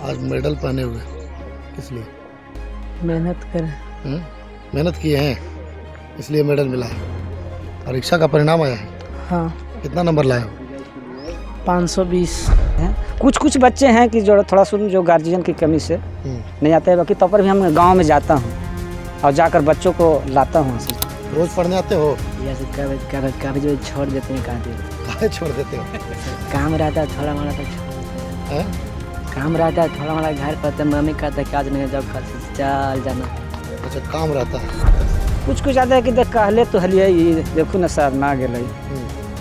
आज मेडल पहने हुए किस लिए? मेहनत करें। मेहनत किए हैं इसलिए मेडल मिला है। परीक्षा का परिणाम आया है, हाँ, कितना नंबर लाए हो? 520 हैं। कुछ बच्चे हैं कि जो थोड़ा सुन जो गार्जियन की कमी से नहीं आते हैं, बाकी तो पर भी हम गांव में जाता हूँ और जाकर बच्चों को लाता हूँ। रोज पढ़ने आते हो? कभी जो छोड़ देते हैं काहे छोड़ देते हो? काम रहता है थोड़ा मोड़ा, तो हैं? काम रहता है थोड़ा मोड़ा घर पर, तो मम्मी कहता है कि आज नहीं जाओ, चल जाना। अच्छा, काम रहता है। कुछ आता है कि देख कहले तो हलिए देखो ना सर ना गए,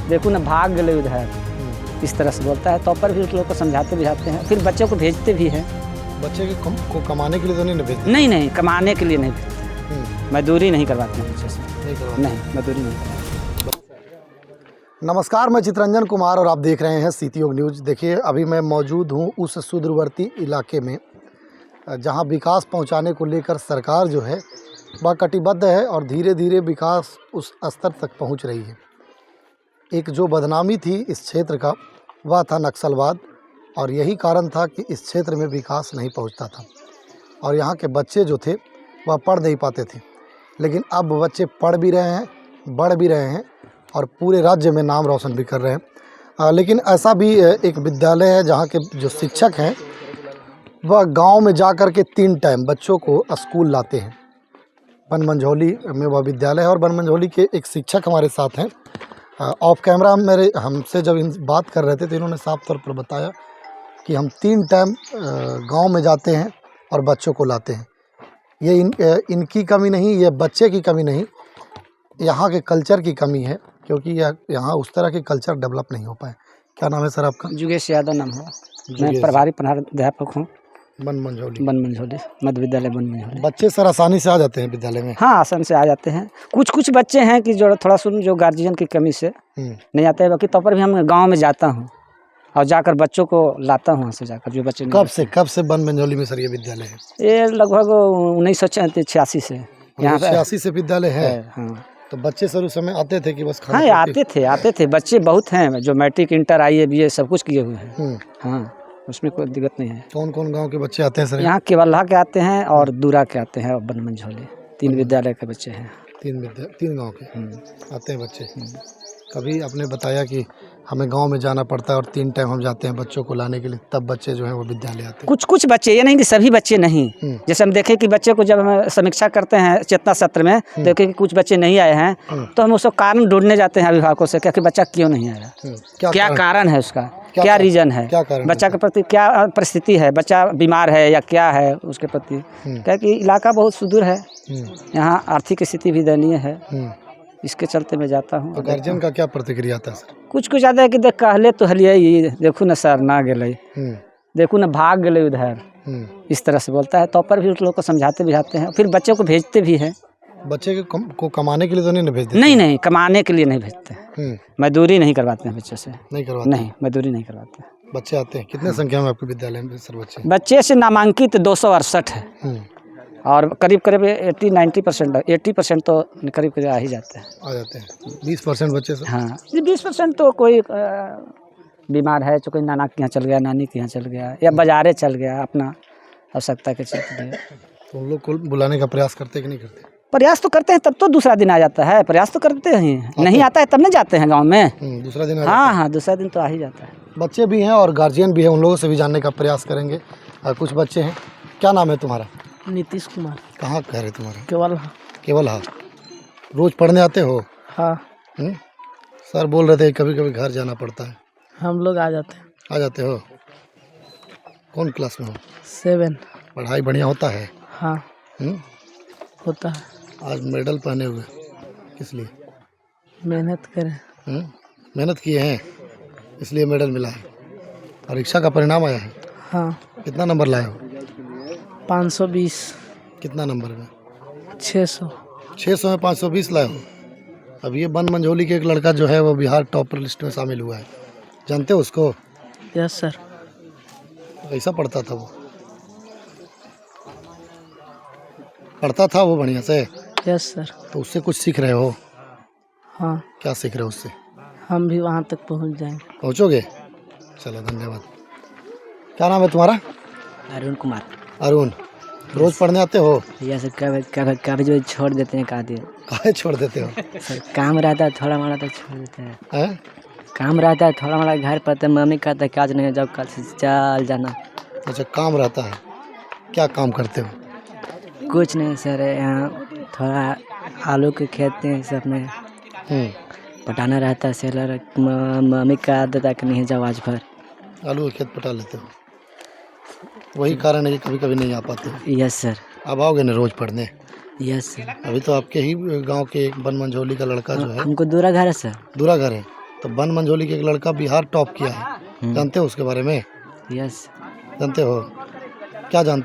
देखो ना भाग गए उधर, इस तरह से बोलता है। तो पर भी उस लोग को समझाते बुझाते हैं, फिर बच्चों को भेजते भी हैं। बच्चे को कमाने के लिए तो नहीं भेजते? नहीं, कमाने के लिए नहीं भेजते, मजदूरी नहीं करवाते हैं बच्चे से। नहीं, मजदूरी नहीं। नमस्कार, मैं चितरंजन कुमार और आप देख रहे हैं सिटी योग न्यूज़। देखिए, अभी मैं मौजूद हूँ उस सुदूरवर्ती इलाके में जहाँ विकास पहुँचाने को लेकर सरकार जो है वह कटिबद्ध है और धीरे धीरे विकास उस स्तर तक पहुँच रही है। एक जो बदनामी थी इस क्षेत्र का वह था नक्सलवाद, और यही कारण था कि इस क्षेत्र में विकास नहीं पहुँचता था और यहाँ के बच्चे जो थे वह पढ़ नहीं पाते थे। लेकिन अब बच्चे पढ़ भी रहे हैं, बढ़ भी रहे हैं और पूरे राज्य में नाम रोशन भी कर रहे हैं। लेकिन ऐसा भी एक विद्यालय है जहाँ के जो शिक्षक हैं वह गांव में जा कर के 3 टाइम बच्चों को स्कूल लाते हैं। बनमंझौली में वह विद्यालय है और बनमंझौली के एक शिक्षक हमारे साथ हैं। ऑफ कैमरा हमसे जब बात कर रहे थे तो इन्होंने साफ तौर पर बताया कि हम 3 टाइम गाँव में जाते हैं और बच्चों को लाते हैं। ये इनकी कमी नहीं, ये बच्चे की कमी नहीं, यहाँ के कल्चर की कमी है, क्योंकि यहाँ उस तरह के कल्चर डेवलप नहीं हो पाए। क्या नाम है सर आपका? जुगेश यादव नाम है। मैं प्रभारी प्रधानाध्यापक हूँ बनमंझौली मध्य विद्यालय बनमंझौली। बच्चे सर आसानी से आ जाते हैं विद्यालय में? हाँ, आसानी से आ जाते हैं। कुछ बच्चे हैं कि जो थोड़ा सुन जो गार्जियन की कमी से नहीं आते हैं, बाकी तो पर भी हम गाँव में जाता हूँ और जाकर बच्चों को लाता हूँ। वहाँ से जाकर जो बच्चे कब से बनमंझौली में सर ये विद्यालय है? ये लगभग 1986 से यहाँ पे 86 से विद्यालय है। हाँ, तो बच्चे सर उस समय आते थे कि बस खाना? हाँ, आते थे बच्चे बहुत हैं जो मैट्रिक इंटर IE BA सब कुछ किए हुए हैं। हाँ, उसमें कोई दिक्कत नहीं है। कौन कौन गांव के बच्चे आते हैं सर? यहाँ केवल्हा के आते हैं और दूरा के आते हैं और बनमंझौली। 3 विद्यालय के बच्चे हैं। 3 गांव के आते हैं बच्चे। कभी आपने बताया कि हमें गांव में जाना पड़ता है और 3 टाइम हम जाते हैं बच्चों को लाने के लिए, तब बच्चे जो हैं वो विद्यालय आते हैं? कुछ बच्चे, ये नहीं कि सभी बच्चे नहीं। जैसे हम देखें कि बच्चे को जब हम समीक्षा करते हैं चेतना सत्र में, देखें कि कुछ बच्चे नहीं आए हैं तो हम उसको कारण ढूंढने जाते हैं अभिभावकों से, क्या कि बच्चा क्यों नहीं आया, क्या कारण है उसका, क्या रीजन है, बच्चा के प्रति क्या परिस्थिति है, बच्चा बीमार है या क्या है उसके प्रति। क्या कि इलाका बहुत सुदूर है, यहाँ आर्थिक स्थिति भी दयनीय है, इसके चलते मैं जाता हूँ। तो गार्जियन का क्या प्रतिक्रिया आता है सर? कुछ आता है कि देख कहले तो हलिए देखो ना सर ना गए, देखो ना भाग गए उधर, इस तरह से बोलता है। तो पर भी उस लोग को समझाते बुझाते हैं, फिर बच्चों को भेजते भी हैं। बच्चे को कमाने के लिए तो नहीं भेजते? नहीं, कमाने के लिए नहीं भेजते, मजदूरी नहीं करवाते हैं बच्चों से। नहीं, मजदूरी नहीं करवाते। बच्चे आते हैं कितने संख्या में आपके विद्यालय में सर बच्चे? बच्चे से नामांकित 268 है और करीब 80% तो करीब आ ही जाते हैं। 20% बच्चे सर? हाँ, 20% तो कोई बीमार है, तो कोई नाना के यहाँ चल गया, नानी के यहाँ चल गया या बाजारे चल गया अपना आवश्यकता के चलते। तो उन लोग को बुलाने का प्रयास करते कि नहीं करते? प्रयास तो करते हैं, तब तो दूसरा दिन आ जाता है। प्रयास तो करते हैं, नहीं आता है तब नहीं जाते हैं गाँव में। दूसरा दिन? हाँ, दूसरा दिन तो आ ही जाता है। बच्चे भी हैं और गार्जियन भी हैं, उन लोगों से भी जानने का प्रयास करेंगे। कुछ बच्चे हैं। क्या नाम है तुम्हारा? नीतीश कुमार। कहाँ घर है तुम्हारा? केवल्हा। रोज पढ़ने आते हो? हाँ। सर बोल रहे थे कभी कभी घर जाना पड़ता है। हम लोग आ जाते हैं। आ जाते हो? कौन क्लास में हो? 7। पढ़ाई बढ़िया होता है? हाँ, होता है। आज मेडल पहने हुए किस लिए? मेहनत करें। मेहनत किए हैं इसलिए मेडल मिला है। परीक्षा का परिणाम आया है? हाँ। कितना नंबर लाए हो? 520। कितना नंबर में? 600। 600 में 520 लाए हो? अब ये बनमंझौली के एक लड़का जो है वो बिहार टॉपर लिस्ट में शामिल हुआ है, जानते हो उसको? Yes sir. कैसा पढ़ता था वो? पढ़ता था वो बढ़िया से? Yes sir. तो उससे कुछ सीख रहे हो? हाँ। क्या सीख रहे हो उससे? हम भी वहाँ तक पहुँच जाएंगे। पहुँचोगे? चलो धन्यवाद। क्या नाम है तुम्हारा? अरुण कुमार। अरुण, रोज पढ़ने आते हो? यह सर कभी कभी कभी जो छोड़ देते हैं का दिन। काहे छोड़ देते हो? सर काम रहता है थोड़ा मोड़ा तो छोड़ देते हैं। हैं? काम रहता है थोड़ा मोड़ा घर पर, तो मम्मी कहता है कि आज नहीं जाओ, कल से चल जाना। अच्छा, काम रहता है, क्या काम करते हो? कुछ नहीं सर, यहाँ थोड़ा आलू के खेत हैं सब में पटाना रहता है। सेलर मम्मी का आदत है कि नहीं जाओ आज भर। आलू के खेत पटा लेते हो, वही कारण है कि कभी कभी नहीं आ पाते हो। Yes sir. अब आओगे ना रोज पढ़ने? Yes sir. अभी तो आपके ही गांव के एक बन मंझोली का लड़का जो है, हमको दूरा घर है सर। दूरा घर है, तो बन मंझोली के एक लड़का बिहार टॉप किया है, जानते हो उसके बारे में? यस। जानते हो क्या जानते हो?